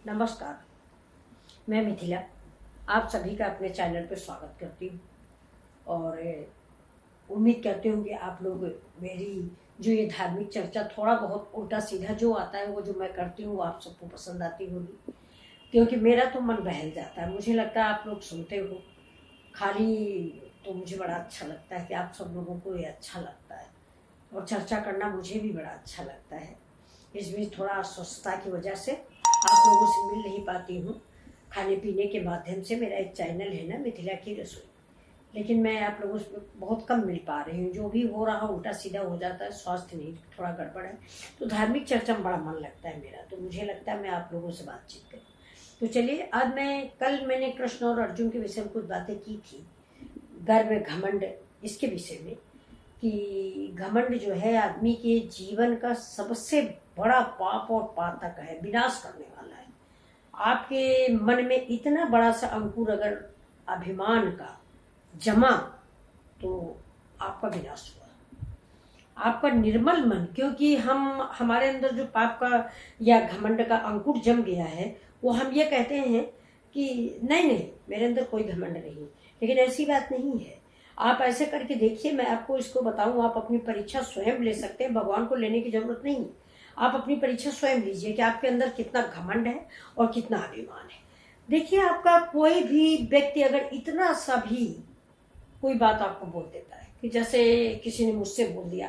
नमस्कार। मैं मिथिला आप सभी का अपने चैनल पर स्वागत करती हूँ और उम्मीद करती हूँ कि आप लोग मेरी जो ये धार्मिक चर्चा थोड़ा बहुत उल्टा सीधा जो आता है वो जो मैं करती हूँ वो आप सबको पसंद आती होगी, क्योंकि मेरा तो मन बहल जाता है। मुझे लगता है आप लोग सुनते हो खाली, तो मुझे बड़ा अच्छा लगता है कि आप सब लोगों को ये अच्छा लगता है और चर्चा करना मुझे भी बड़ा अच्छा लगता है। इस बीच थोड़ा अस्वस्थता की वजह से आप लोगों से मिल नहीं पाती हूँ। खाने पीने के माध्यम से मेरा एक चैनल है ना मिथिला की रसोई, लेकिन मैं आप लोगों से बहुत कम मिल पा रही हूँ। जो भी हो रहा उल्टा सीधा हो जाता है, स्वास्थ्य नहीं थोड़ा गड़बड़ है, तो धार्मिक चर्चा में बड़ा मन लगता है मेरा, तो मुझे लगता है मैं आप लोगों से बातचीत करूँ। तो चलिए, आज मैंने कृष्ण और अर्जुन के विषय में कुछ बातें की थी, गर्व घमंड इसके विषय में, कि घमंड जो है आदमी के जीवन का सबसे बड़ा पाप और पातक है, विनाश करने वाला है। आपके मन में इतना बड़ा सा अंकुर अगर अभिमान का जमा तो आपका विनाश हुआ। आपका निर्मल मन, क्योंकि हमारे अंदर जो पाप का या घमंड का अंकुर जम गया है, वो हम ये कहते हैं कि नहीं नहीं मेरे अंदर कोई घमंड नहीं, लेकिन ऐसी बात नहीं है। आप ऐसे करके देखिए, मैं आपको इसको बताऊं, आप अपनी परीक्षा स्वयं ले सकते हैं, भगवान को लेने की जरूरत नहीं। आप अपनी परीक्षा स्वयं लीजिए कि आपके अंदर कितना घमंड है और कितना अभिमान है। देखिए, आपका कोई भी व्यक्ति अगर इतना सा भी कोई बात आपको बोल देता है, कि जैसे किसी ने मुझसे बोल दिया,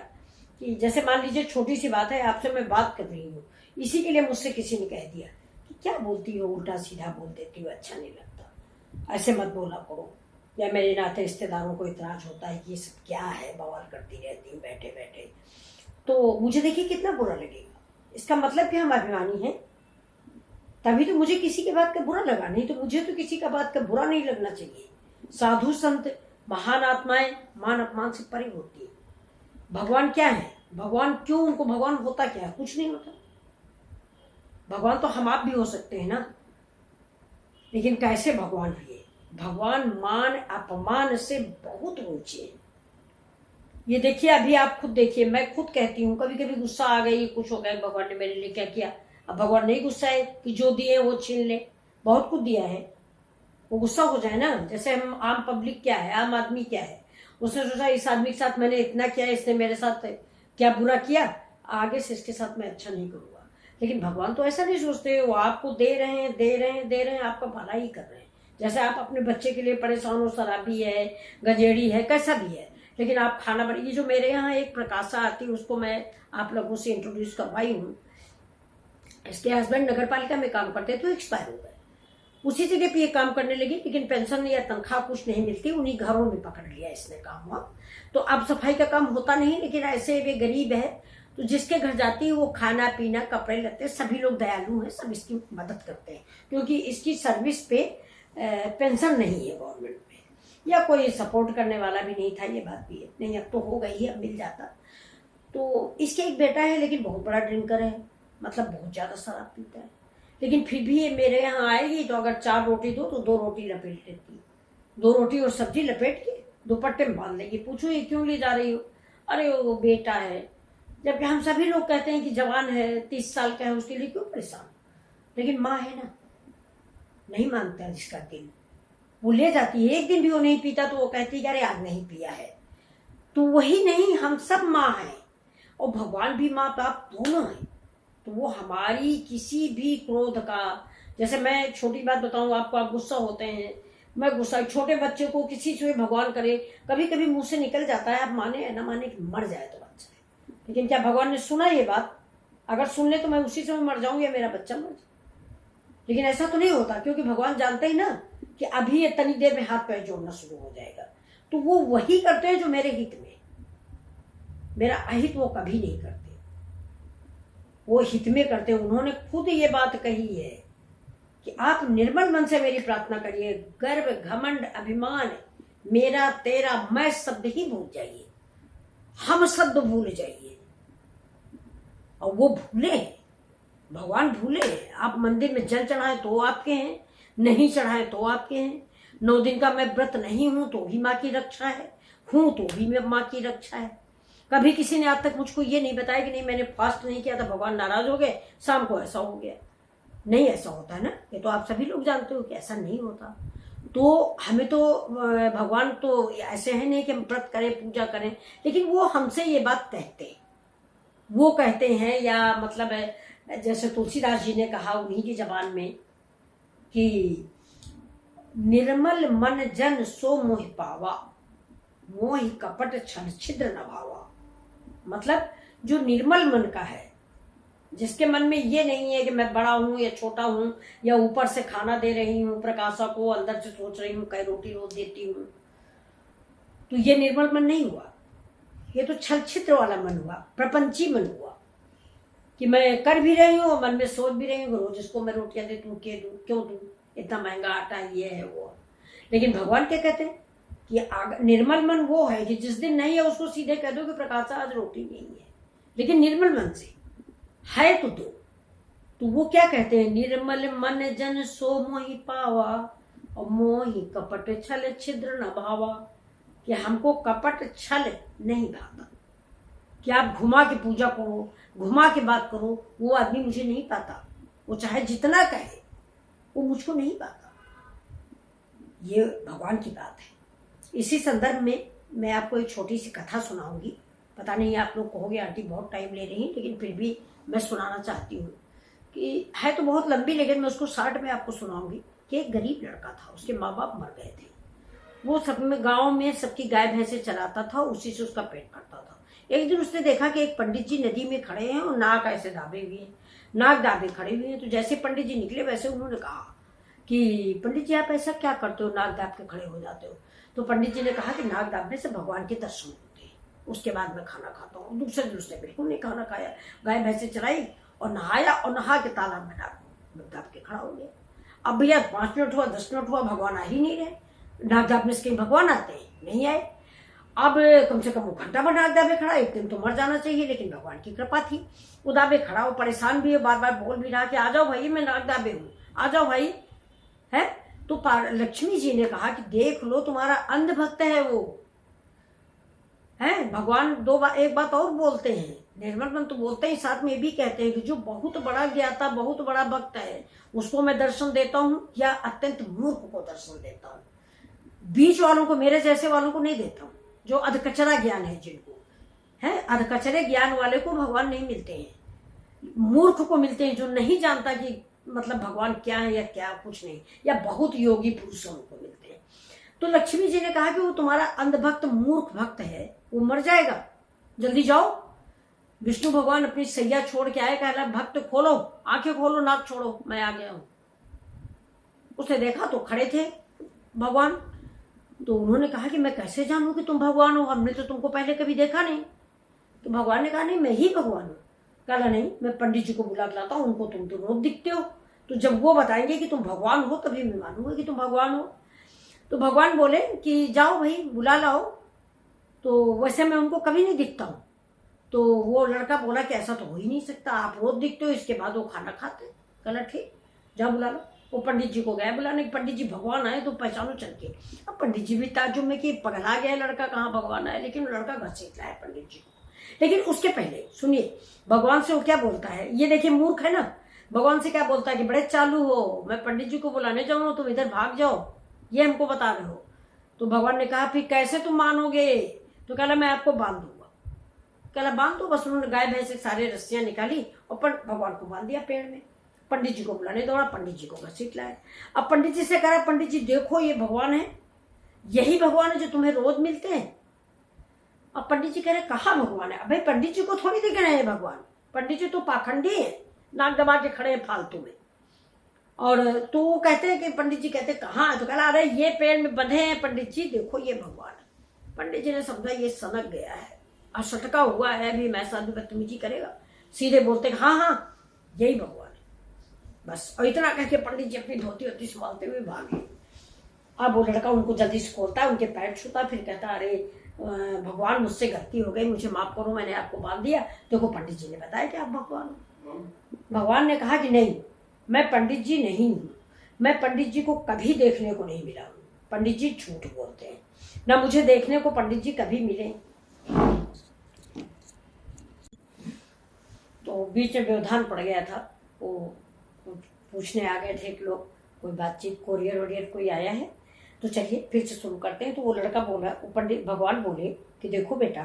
कि जैसे मान लीजिए छोटी सी बात है, आपसे मैं बात कर रही हूँ, इसी के लिए मुझसे किसी ने कह दिया कि क्या बोलती हो, उल्टा सीधा बोल देती हो, अच्छा नहीं लगता, ऐसे मत बोला करो। या मेरे नाते रिश्तेदारों को इतराज होता है कि ये सब क्या है, बवाल करती रहती हूँ बैठे बैठे, तो मुझे देखिए कितना बुरा लगेगा। इसका मतलब कि हम अभिमानी हैं, तभी तो मुझे किसी के बात का बुरा लगा, नहीं तो मुझे तो किसी का बात का बुरा नहीं लगना चाहिए। साधु संत महान आत्माएं मान अपमान से परे होती है। भगवान क्या है, भगवान क्यों, उनको भगवान होता क्या है, कुछ नहीं होता। भगवान तो हम आप भी हो सकते हैं ना, लेकिन कैसे भगवान हुए? भगवान मान अपमान से बहुत ऊंचे हैं। ये देखिए, अभी आप खुद देखिए, मैं खुद कहती हूँ कभी कभी गुस्सा आ गई, कुछ हो गया, भगवान ने मेरे लिए क्या किया। अब भगवान नहीं गुस्सा है कि जो दिए वो छीन ले, बहुत कुछ दिया है, वो गुस्सा हो जाए ना। जैसे हम आम पब्लिक क्या है, आम आदमी क्या है, उसने सोचा इस आदमी के साथ मैंने इतना किया, इसने मेरे साथ क्या बुरा किया, आगे से इसके साथ मैं अच्छा नहीं करूंगा। लेकिन भगवान तो ऐसा नहीं सोचते, वो आपको दे रहे हैं दे रहे हैं दे रहे हैं, आपका भला ही कर रहे हैं। जैसे आप अपने बच्चे के लिए परेशान हो, शराबी है, गंजेड़ी है, कैसा भी है, लेकिन आप खाना बना, ये जो मेरे यहाँ एक प्रकाशा आती है, उसको मैं आप लोगों से इंट्रोड्यूस करवाई हूँ। इसके हस्बैंड नगर पालिका में काम करते थे, एक्सपायर हो गए, उसी जगह पे ये काम करने लगी, लेकिन पेंशन या तनख्वाह कुछ नहीं मिलती, उन्हीं घरों में पकड़ लिया इसने काम हुआ। तो अब सफाई का काम होता नहीं, लेकिन ऐसे वे गरीब है, तो जिसके घर जाती है वो खाना पीना कपड़े लगते, सभी लोग दयालु हैं, सब इसकी मदद करते हैं, क्योंकि इसकी सर्विस पे पेंशन नहीं है गवर्नमेंट में, या कोई सपोर्ट करने वाला भी नहीं था, ये बात भी है नहीं, अब तो हो गई है, अब मिल जाता। तो इसके एक बेटा है, लेकिन बहुत बड़ा ड्रिंकर है, मतलब बहुत ज्यादा शराब पीता है, लेकिन फिर भी ये मेरे यहाँ आएगी तो अगर 4 रोटी दो तो 2 रोटी लपेट लेती, 2 रोटी और सब्जी लपेट के दुपट्टे में बांध लेगी। पूछो ये क्यों ले जा रही हो, अरे वो बेटा है। जबकि हम सभी लोग कहते हैं कि जवान है, 30 साल का है, उसके लिए क्यों परेशान। लेकिन माँ है ना, नहीं मानता जिसका दिल, वो ले जाती है। एक दिन भी वो नहीं पीता तो वो कहती है अरे आज नहीं पिया है। तो वही नहीं, हम सब माँ हैं, और भगवान भी माँ बाप दोनों हैं। तो वो हमारी किसी भी क्रोध का, जैसे मैं छोटी बात बताऊं आपको, आप गुस्सा होते हैं, मैं गुस्सा, छोटे बच्चे को किसी से भगवान करे, कभी कभी मुंह से निकल जाता है, आप माने या ना माने, कि मर जाए तो बच जाए, लेकिन क्या भगवान ने सुना ये बात? अगर सुन ले तो मैं उसी समय मर जाऊं या मेरा बच्चा मर जाए, लेकिन ऐसा तो नहीं होता, क्योंकि भगवान जानते ही ना कि अभी ये तनी देर में हाथ पैर जोड़ना शुरू हो जाएगा। तो वो वही करते हैं जो मेरे हित में, मेरा अहित वो कभी नहीं करते, वो हित में करते। उन्होंने खुद ये बात कही है कि आप निर्मल मन से मेरी प्रार्थना करिए, गर्व घमंड अभिमान मेरा तेरा मैं शब्द ही भूल जाइए, हम शब्द भूल जाइए। और वो भूले, भगवान भूले। आप मंदिर में जल चढ़ाए तो आपके हैं, नहीं चढ़ाए तो आपके हैं। 9 दिन का मैं व्रत नहीं हूं तो भी माँ की रक्षा है, हूं तो भी मैं माँ की रक्षा है। कभी किसी ने आज तक मुझको ये नहीं बताया कि नहीं मैंने फास्ट नहीं किया था, भगवान नाराज हो गए, शाम को ऐसा हो गया। नहीं ऐसा होता है ना, ये तो आप सभी लोग जानते हो कि ऐसा नहीं होता। तो हमें तो भगवान तो ऐसे है नहीं कि हम व्रत करें पूजा करें, लेकिन वो हमसे ये बात कहते हैं, वो कहते हैं, या मतलब है जैसे तुलसीदास जी ने कहा उन्हीं की जबान में कि निर्मल मन जन सो मोहि पावा, मोहि कपट छल छिद्र न भावा। मतलब जो निर्मल मन का है, जिसके मन में ये नहीं है कि मैं बड़ा हूं या छोटा हूं, या ऊपर से खाना दे रही हूं प्रकाशा को, अंदर से सोच रही हूं कई रोटी रोज देती हूं, तो ये निर्मल मन नहीं हुआ, ये तो छल छिद्र वाला मन हुआ, प्रपंची मन हुआ कि मैं कर भी रही हूँ, मन में सोच भी रही हूँ रोज इसको मैं रोटियां दे दूं, क्यों दूं, इतना महंगा आटा ये है वो। लेकिन भगवान क्या कहते हैं कि निर्मल मन वो है कि जिस दिन नहीं है उसको सीधे कह दो कि प्रकाशा आज रोटी नहीं है, लेकिन निर्मल मन से है तो दो। तो वो क्या कहते हैं, निर्मल मन जन सो मोहि पावा, और मोहि कपट छल छिद्र न भावा, कि हमको कपट छल नहीं भाता, कि आप घुमा के पूजा करो, घुमा के बात करो, वो आदमी मुझे नहीं पाता, वो चाहे जितना कहे वो मुझको नहीं पाता। ये भगवान की बात है। इसी संदर्भ में मैं आपको एक छोटी सी कथा सुनाऊंगी। पता नहीं आप लोग कहोगे आंटी बहुत टाइम ले रही हैं, लेकिन फिर भी मैं सुनाना चाहती हूँ, कि है तो बहुत लंबी, लेकिन मैं उसको शॉर्ट में आपको सुनाऊंगी। कि एक गरीब लड़का था, उसके माँ बाप मर गए थे, वो सब में गाँव में सबकी गाय भैंसे चलाता था, उसी से उसका पेट भरता था। एक दिन उसने देखा कि एक पंडित जी नदी में खड़े हैं और नाक ऐसे दाबे हुए हैं, नाक दाबे खड़े हुए हैं। तो जैसे पंडित जी निकले वैसे उन्होंने कहा कि पंडित जी आप ऐसा क्या करते हो, नाक दाब के खड़े हो जाते हो। तो पंडित जी ने कहा कि नाक दाबने से भगवान के दर्शन होते हैं, उसके बाद मैं खाना खाता हूँ। दूसरे दिन उसने बिल्कुल नहीं खाना खाया, गाय भैंसे चलाई और नहाया, और नहा के तालाब में नाक दाब के खड़ा हो गया। अब भैया 5 मिनट हुआ, 10 मिनट हुआ, भगवान आ ही नहीं रहे। नाक दाबने से कहीं भगवान आते हैं, नहीं आए। अब कम से कम वो घंटा भर नाक दाबे खड़ा, एक दिन तो मर जाना चाहिए, लेकिन भगवान की कृपा थी, वो दाबे खड़ा, वो परेशान भी है, बार बार बोल भी रहा कि आ जाओ भाई मैं नाक दाबे हूँ, आ जाओ भाई है। तो लक्ष्मी जी ने कहा कि देख लो तुम्हारा अंध भक्त है वो है। भगवान एक बात और बोलते हैं, निर्मल मन तो बोलते हैं, साथ में ये भी कहते हैं कि जो बहुत बड़ा ज्ञाता बहुत बड़ा भक्त है उसको मैं दर्शन देता हूँ, या अत्यंत मूर्ख को दर्शन देता हूँ, बीच वालों को, मेरे जैसे वालों को नहीं देता हूँ, जो अधकचरा ज्ञान है जिनको है, अधकचरे ज्ञान वाले को भगवान नहीं मिलते हैं, मूर्ख को मिलते हैं, जो नहीं जानता कि मतलब भगवान क्या है या क्या कुछ नहीं, या बहुत योगी पुरुषों को मिलते हैं। तो लक्ष्मी जी ने कहा कि वो तुम्हारा अंधभक्त मूर्ख भक्त है, वो मर जाएगा, जल्दी जाओ। विष्णु भगवान अपनी सैया छोड़ के आए, कहला भक्त खोलो, आंखें खोलो, नाक छोड़ो, मैं आ गया हूं। उसने देखा तो खड़े थे भगवान। तो उन्होंने कहा कि मैं कैसे जानूं कि तुम भगवान हो, हमने तो तुमको पहले कभी देखा नहीं। तो भगवान ने कहा नहीं मैं ही भगवान हूं। कहला नहीं, मैं पंडित जी को बुला के लाता हूं, उनको तुम तो रोज दिखते हो, तो जब वो बताएंगे कि तुम भगवान हो तभी मैं मानूंगा कि तुम भगवान हो। तो भगवान बोले कि जाओ भाई बुला लाओ। तो वैसे मैं उनको कभी नहीं दिखता हूँ। तो वो लड़का बोला कि ऐसा तो हो ही नहीं सकता, आप रोज दिखते हो, इसके बाद वो खाना खाते। कहला ठीक, जाओ बुला लो। वो पंडित जी को गए बुलाने, पंडित जी भगवान आए तो पहचानो चल के। अब पंडित जी भी ताज्जुब में कि पगला गया लड़का, कहाँ भगवान आए, लेकिन लड़का घसीट रहा है पंडित जी को। लेकिन उसके पहले सुनिए भगवान से वो क्या बोलता है, ये देखिए मूर्ख है ना, भगवान से क्या बोलता है कि बड़े चालू हो, मैं पंडित जी को बुलाने जाऊँ तुम इधर भाग जाओ, ये हमको बता रहे हो। तो भगवान ने कहा फिर कैसे तुम मानोगे। तो कहला मैं आपको बांध दूंगा। कहला बांध दो। बस उन्होंने गाय भैंस से सारे रस्सियां निकाली और भगवान को बांध दिया पेड़ में। पंडित जी को बुलाने दौड़ा, पंडित जी को घसीट लाए। अब पंडित जी से कहा पंडित जी देखो ये भगवान है, यही भगवान है जो तुम्हें रोज मिलते हैं। अब पंडित जी कह रहे कहाँ भगवान है। अब भाई पंडित जी को थोड़ी दिख रहे हैं भगवान, पंडित जी तो पाखंडी है, नाक दबा के खड़े हैं फालतू में। और तो वो कहते हैं कि पंडित जी कहते कहाँ है। तो कह अरे ये पेड़ में बंधे हैं पंडित जी, देखो ये भगवान है। पंडित जी ने समझा ये सनक गया है, असटका हुआ है, अभी मैं साधु बदतमीजी करेगा, सीधे बोलते हाँ हाँ यही भगवान है बस। और इतना कह के पंडित जी अपनी धोती वोती संभालते हुए भागे। अब वो लड़का उनको जल्दी से खोलता है, उनके पैर छूता, फिर कहता अरे भगवान मुझसे गलती हो गई, मुझे माफ करो, मैंने आपको बांध दिया। देखो पंडित जी ने बताया कि आप भगवान हो। भगवान ने कहा कि नहीं मैं पंडित जी नहीं हूं, मैं पंडित जी को कभी देखने को नहीं मिला हूं, पंडित जी झूठ बोलते हैं, ना मुझे देखने को पंडित जी कभी मिले। तो बीच में व्यवधान पड़ गया था, वो पूछने आ गए थे एक लोग, कोई बातचीत, कोरियर वोरियर कोई आया है। तो चलिए फिर से शुरू करते हैं। तो वो लड़का बोला, वो पंडित भगवान बोले कि देखो बेटा,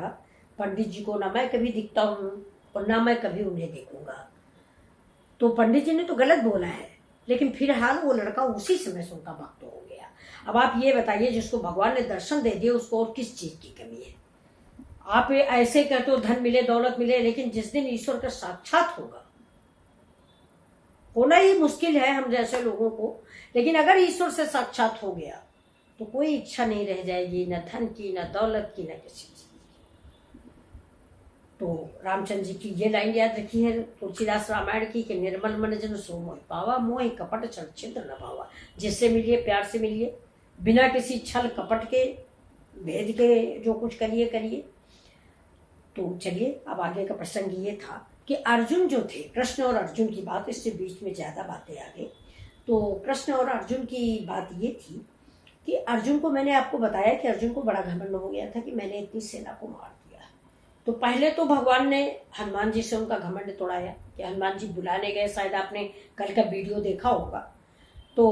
पंडित जी को ना मैं कभी दिखता हूँ और ना मैं कभी उन्हें देखूंगा। तो पंडित जी ने तो गलत बोला है, लेकिन फिलहाल वो लड़का उसी समय से उनका भक्त हो गया। अब आप ये बताइए, जिसको भगवान ने दर्शन दे दिए उसको और किस चीज की कमी है? आप ऐसे कहते हो धन मिले, दौलत मिले, लेकिन जिस दिन ईश्वर का साक्षात होगा, होना ही मुश्किल है हम जैसे लोगों को, लेकिन अगर ईश्वर से साक्षात हो गया तो कोई इच्छा नहीं रह जाएगी, न धन की, न दौलत की, न किसी चीज की। तो रामचंद्र जी की ये लाइन याद रखी है तुलसीदास रामायण की कि निर्मल मन जन सो मोहि पावा, मोहि कपट छल छिद्र न पावा। जिससे मिलिए प्यार से मिलिए, बिना किसी छल कपट के, भेद के जो कुछ करिए करिए। तो चलिए अब आगे का प्रसंग ये था कि अर्जुन जो थे, कृष्ण और अर्जुन की बात, इससे बीच में ज्यादा बातें आ गई। तो कृष्ण और अर्जुन की बात ये थी कि अर्जुन को, मैंने आपको बताया कि अर्जुन को बड़ा घमंड हो गया था कि मैंने इतनी सेना को मार दिया। तो पहले तो भगवान ने हनुमान जी से उनका घमंड तोड़ाया कि हनुमान जी बुलाने गए, शायद आपने कल का वीडियो देखा होगा, तो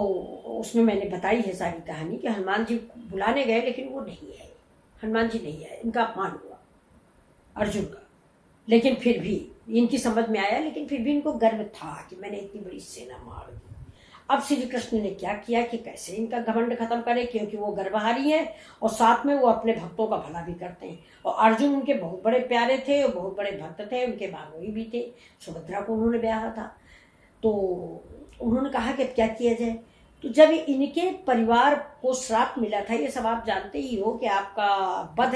उसमें मैंने बताई है सारी कहानी कि हनुमान जी बुलाने गए लेकिन वो नहीं आए, हनुमान जी नहीं आए, इनका अपमान हुआ अर्जुन का। लेकिन फिर भी इनकी समझ में आया, लेकिन फिर भी इनको गर्व था कि मैंने इतनी बड़ी सेना मार दी। अब श्री कृष्ण ने क्या किया कि कैसे इनका घमंड खत्म करे, क्योंकि वो गर्वहारी है और साथ में वो अपने भक्तों का भला भी करते हैं। और अर्जुन उनके बहुत बड़े प्यारे थे और बहुत बड़े भक्त थे, उनके भागोई भी थे, सुभद्रा को उन्होंने ब्याहा था। तो उन्होंने कहा कि क्या किया जाए। तो जब इनके परिवार को श्राप मिला था, ये सब आप जानते ही हो कि आपका बध,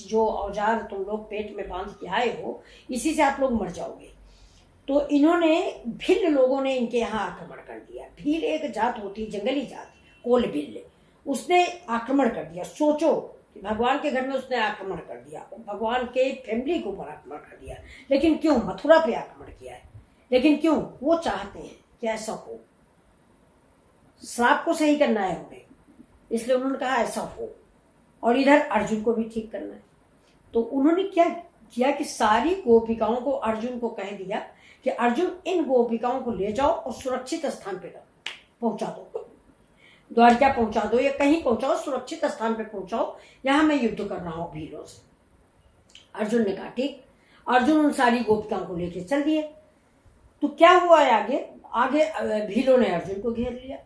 जो औजार तुम लोग पेट में बांध के आए हो, इसी से आप लोग मर जाओगे। तो इन्होंने, भील लोगों ने इनके यहाँ आक्रमण कर दिया। भील एक जात होती, जंगली जात, कोल भील, उसने आक्रमण कर दिया। सोचो कि भगवान के घर में उसने आक्रमण कर दिया, भगवान के फैमिली के ऊपर आक्रमण कर दिया। लेकिन क्यों? मथुरा पे आक्रमण किया है, लेकिन क्यों? वो चाहते हैं कि ऐसा हो, श्राप को सही करना है उन्हें, इसलिए उन्होंने कहा ऐसा हो, और इधर अर्जुन को भी ठीक करना है। तो उन्होंने क्या किया कि सारी गोपिकाओं को अर्जुन को कह दिया कि अर्जुन, इन गोपिकाओं को ले जाओ और सुरक्षित स्थान पे पहुंचा दो, द्वारका पहुंचा दो या कहीं पहुंचाओ, सुरक्षित स्थान पे पहुंचाओ, यहां मैं युद्ध कर रहा हूं भीलों से। अर्जुन ने कहा ठीक। अर्जुन उन सारी गोपिकाओं को लेकर चल दिए। तो क्या हुआ है आगे? आगे भीलों ने अर्जुन को घेर लिया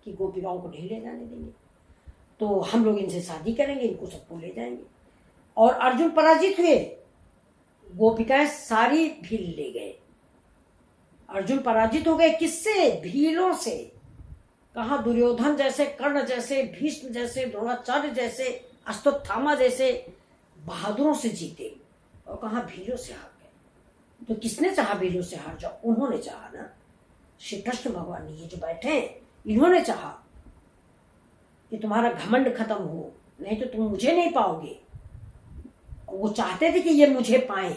कि गोपिकाओं को नहीं ले जाने देंगे, तो हम लोग इनसे शादी करेंगे, इनको सबको ले जाएंगे। और अर्जुन पराजित हुए, गोपिकाएं सारी भील ले गए। अर्जुन पराजित हो गए, किससे? भीलों से। कहा दुर्योधन जैसे, कर्ण जैसे, भीष्म जैसे, द्रोणाचार्य जैसे, अश्वत्थामा जैसे बहादुरों से जीते, और कहा भीलों से हार गए। तो किसने चाहा भीलों से हार जाओ? उन्होंने चाहा ना, श्री कृष्ण भगवान, ये जो बैठे हैं, इन्होंने चाहा कि तुम्हारा घमंड खत्म हो, नहीं तो तुम मुझे नहीं पाओगे। वो चाहते थे कि ये मुझे पाए।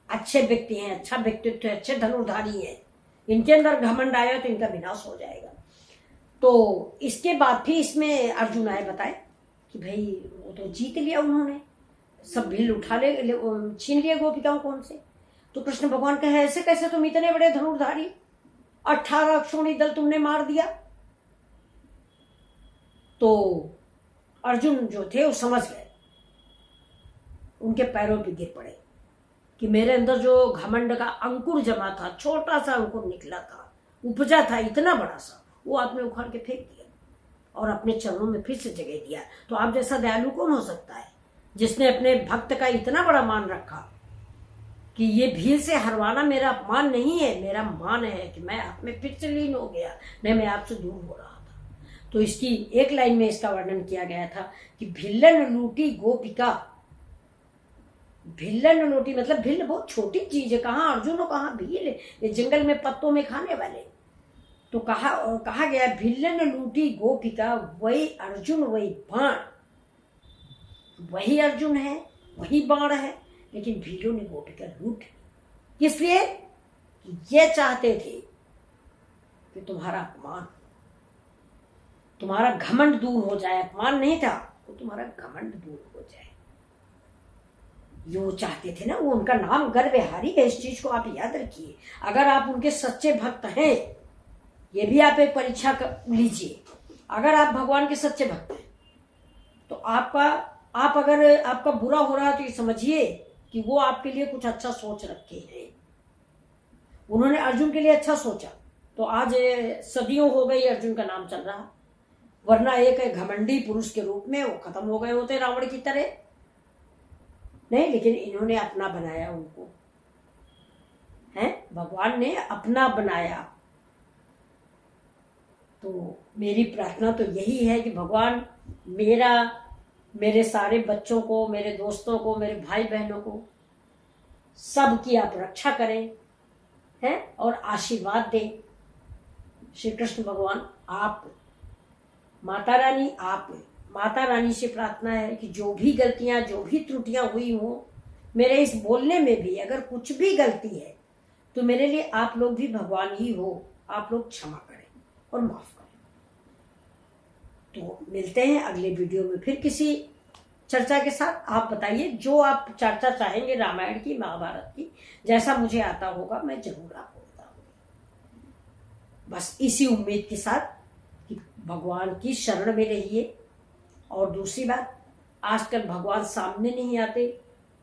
अच्छे व्यक्ति हैं, अच्छा व्यक्तित्व है, अच्छे धनुर्धारी हैं, इनके अंदर घमंड आया तो इनका विनाश हो जाएगा। तो इसके बाद फिर इसमें अर्जुन आए बताए कि भाई वो तो जीत लिया उन्होंने, सब भील उठा ले, छीन लिया गोपिकाओं को उनसे। तो कृष्ण भगवान कहे ऐसे कैसे तुम इतने बड़े धनुर्धारी, 18 अक्षौणी दल तुमने मार दिया। तो अर्जुन जो थे वो समझ गए, उनके पैरों पे गिर पड़े कि मेरे अंदर जो घमंड का अंकुर जमा था, छोटा सा अंकुर निकला था, उपजा था इतना बड़ा सा, वो आपने उखाड़ के फेंक दिया और अपने चरणों में फिर से जगह दिया। तो आप जैसा दयालु कौन हो सकता है, जिसने अपने भक्त का इतना बड़ा मान रखा कि ये भील से हरवाना मेरा अपमान नहीं है, मेरा मान है कि मैं आप में फिर से लीन हो गया, नहीं मैं आपसे दूर हो रहा था। तो इसकी एक लाइन में इसका वर्णन किया गया था कि भिल्लन लूटी गोपिका। भिल्लन लूटी मतलब भिल्ल बहुत छोटी चीज है, कहाँ अर्जुन और कहाँ भील, ये जंगल में पत्तों में खाने वाले। तो कहा गया भिल्लन लूटी गोपिका, वही अर्जुन वही बाण, वही अर्जुन है वही बाण है, लेकिन भीलों ने गोपिका लूट। किसलिए? ये चाहते थे कि तुम्हारा अपमान, तुम्हारा घमंड दूर हो जाए। अपमान नहीं था, वो तुम्हारा घमंड दूर हो जाए, ये वो चाहते थे ना। वो उनका नाम गर्वहारी है, इस चीज को आप याद रखिए। अगर आप उनके सच्चे भक्त हैं ये भी आप एक परीक्षा लीजिए। अगर आप भगवान के सच्चे भक्त हैं तो आप अगर आपका बुरा हो रहा है तो ये समझिए कि वो आपके लिए कुछ अच्छा सोच रखे हैं। उन्होंने अर्जुन के लिए अच्छा सोचा तो आज सदियों हो गई अर्जुन का नाम चल रहा, वरना एक घमंडी पुरुष के रूप में वो खत्म हो गए होते रावण की तरह। नहीं, लेकिन इन्होंने अपना बनाया उनको, है भगवान ने अपना बनाया। तो मेरी प्रार्थना तो यही है कि भगवान मेरे सारे बच्चों को, मेरे दोस्तों को, मेरे भाई बहनों को सबकी आप रक्षा करें, हैं, और आशीर्वाद दें। श्री कृष्ण भगवान आप, माता रानी से प्रार्थना है कि जो भी गलतियां, जो भी त्रुटियां हुई हो, मेरे इस बोलने में भी अगर कुछ भी गलती है तो मेरे लिए आप लोग भी भगवान ही हो, आप लोग क्षमा करें और माफ करें। तो मिलते हैं अगले वीडियो में फिर किसी चर्चा के साथ। आप बताइए जो आप चर्चा चाहेंगे, रामायण की, महाभारत की, जैसा मुझे आता होगा मैं जरूर आपको बताऊंगी। बस इसी उम्मीद के साथ कि भगवान की शरण में रहिए। और दूसरी बात, आजकल भगवान सामने नहीं आते,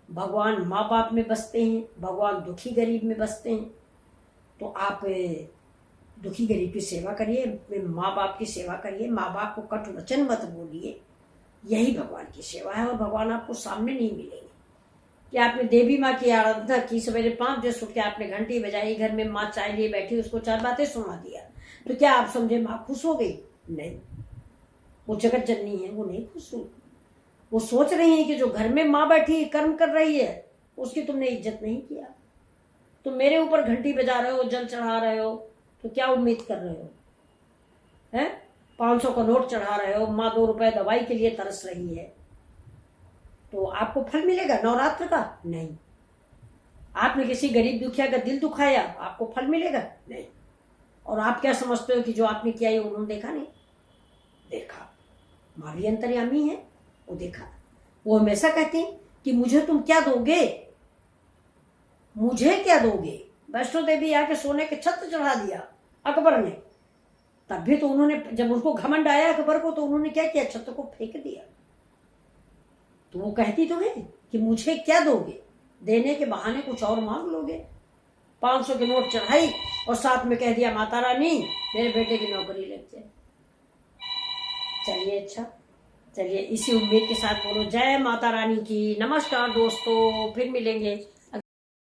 भगवान माँ बाप में बसते हैं, भगवान दुखी गरीब में बसते हैं। तो आप दुखी गरीब की सेवा करिए, माँ बाप की सेवा करिए, माँ बाप को कटु वचन मत बोलिए, यही भगवान की सेवा है। और भगवान आपको सामने नहीं मिलेंगे कि आपने देवी माँ की आराधना की, सवेरे 5 बजे उठ के आपने घंटी बजाई, घर में माँ चाय लिए बैठी, उसको 4 बातें सुना दिया, तो क्या आप समझे माँ खुश हो गई? नहीं, वो जगत जननी है, वो नहीं खुश हुई। वो सोच रही है कि जो घर में माँ बैठी कर्म कर रही है उसकी तुमने इज्जत नहीं किया, तुम मेरे ऊपर घंटी बजा रहे हो, जल चढ़ा रहे हो, तो क्या उम्मीद कर रहे हो? हैं, 500 का नोट चढ़ा रहे हो, माँ 2 रुपए दवाई के लिए तरस रही है, तो आपको फल मिलेगा नवरात्र का? नहीं। आपने किसी गरीब दुखिया का दिल दुखाया, आपको फल मिलेगा? नहीं। और आप क्या समझते हो कि जो आपने किया ये उन्होंने देखा? नहीं देखा। माँ भी अंतर्यामी है, वो देखा। वो हमेशा कहती हैं कि मुझे तुम क्या दोगे, मुझे क्या दोगे? वैष्णो देवी आके सोने के छत्र चढ़ा दिया अकबर ने, तब भी तो उन्होंने, जब उनको घमंड आया अकबर को, तो उन्होंने क्या किया? छत्र को फेंक दिया। तो वो कहती तो है कि मुझे क्या दोगे, देने के बहाने कुछ और मांग लोगे। 500 के नोट चढ़ाई और साथ में कह दिया माता रानी मेरे बेटे की नौकरी लग जाए। चलिए, अच्छा, चलिए इसी उम्मीद के साथ बोलो जय माता रानी की। नमस्कार दोस्तों, फिर मिलेंगे।